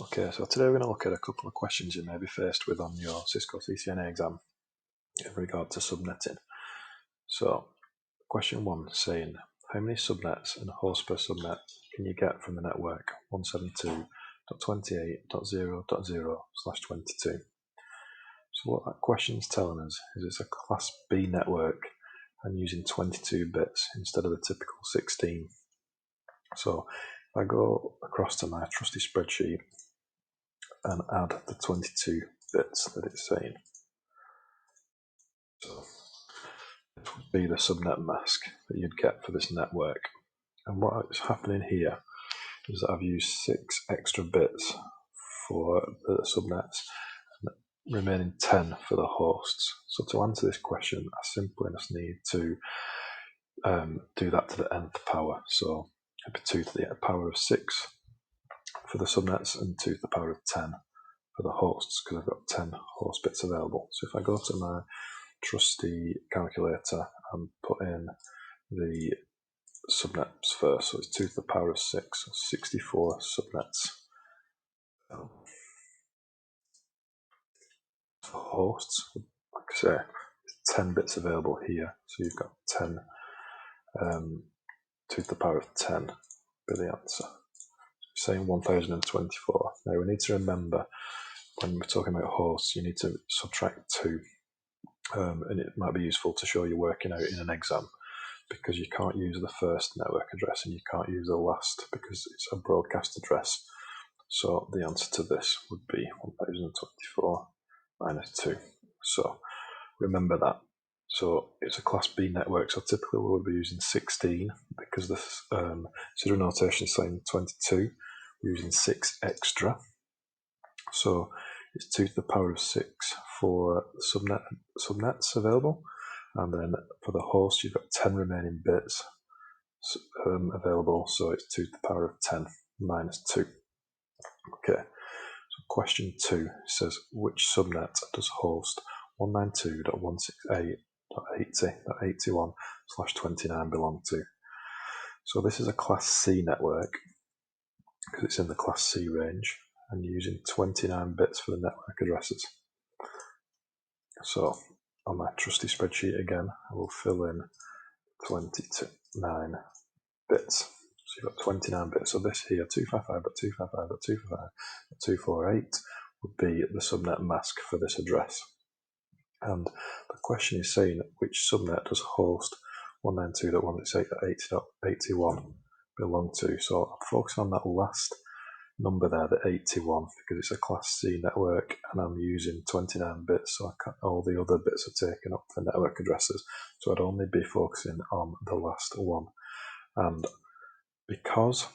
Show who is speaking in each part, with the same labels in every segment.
Speaker 1: Okay, so today we're going to look at a couple of questions you may be faced with on your Cisco CCNA exam in regard to subnetting. So, question 1 saying, how many subnets and hosts per subnet can you get from the network 172.28.0.0/22? So what that question is telling us is it's a Class B network and using 22 bits instead of the typical 16. So if I go across to my trusty spreadsheet and add the 22 bits that it's saying. So it would be the subnet mask that you'd get for this network. And what is happening here is that I've used 6 extra bits for the subnets and remaining 10 for the hosts. So to answer this question, I simply just need to do that to the nth power. So it'd be 2 to the power of 6 for the subnets and 2 to the power of 10 for the hosts, because I've got 10 host bits available. So if I go to my trusty calculator and put in the subnets first, so it's 2 to the power of 6, so 64 subnets. For hosts, like I say, 10 bits available here, so you've got 10, 2 to the power of 10 be the answer. Saying 1024. Now we need to remember, when we're talking about hosts, you need to subtract 2, and it might be useful to show you working out in an exam, because you can't use the first network address and you can't use the last because it's a broadcast address. So the answer to this would be 1024 minus 2. So remember that. So it's a Class B network, so typically we would be using 16 because the serial notation is saying 22. We're using 6 extra. So it's 2 to the power of 6 for the subnets available. And then for the host, you've got 10 remaining bits available, so it's 2 to the power of 10 minus 2. Okay, so question 2 says, which subnet does host 192.168.80.81/29 belong to? So this is a Class C network, because it's in the Class C range, and using 29 bits for the network addresses. So on my trusty spreadsheet again, I will fill in 29 bits. So you've got 29 bits. So this here, 255.255.255.248 would be the subnet mask for this address. And the question is saying which subnet does host 192.168.80.81 belong to. So I'm focusing on that last number there, the 81, because it's a Class C network and I'm using 29 bits, so all the other bits are taken up for network addresses, so I'd only be focusing on the last one. And because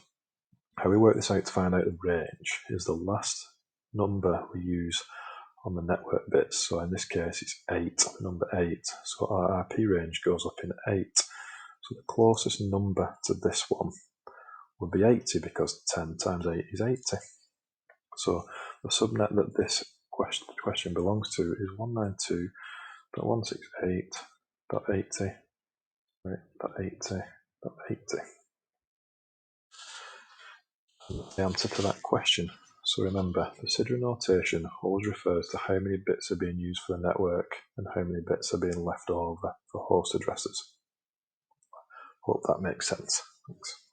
Speaker 1: how we work this out to find out the range is the last number we use on the network bits, so in this case it's 8, number 8, so our IP range goes up in 8, so the closest number to this one would be 80, because 10 times 8 is 80. So the subnet that this question belongs to is 192.168.80.80.80. The answer to that question. So remember, the serial notation always refers to how many bits are being used for the network and how many bits are being left over for host addresses. Hope that makes sense. Thanks.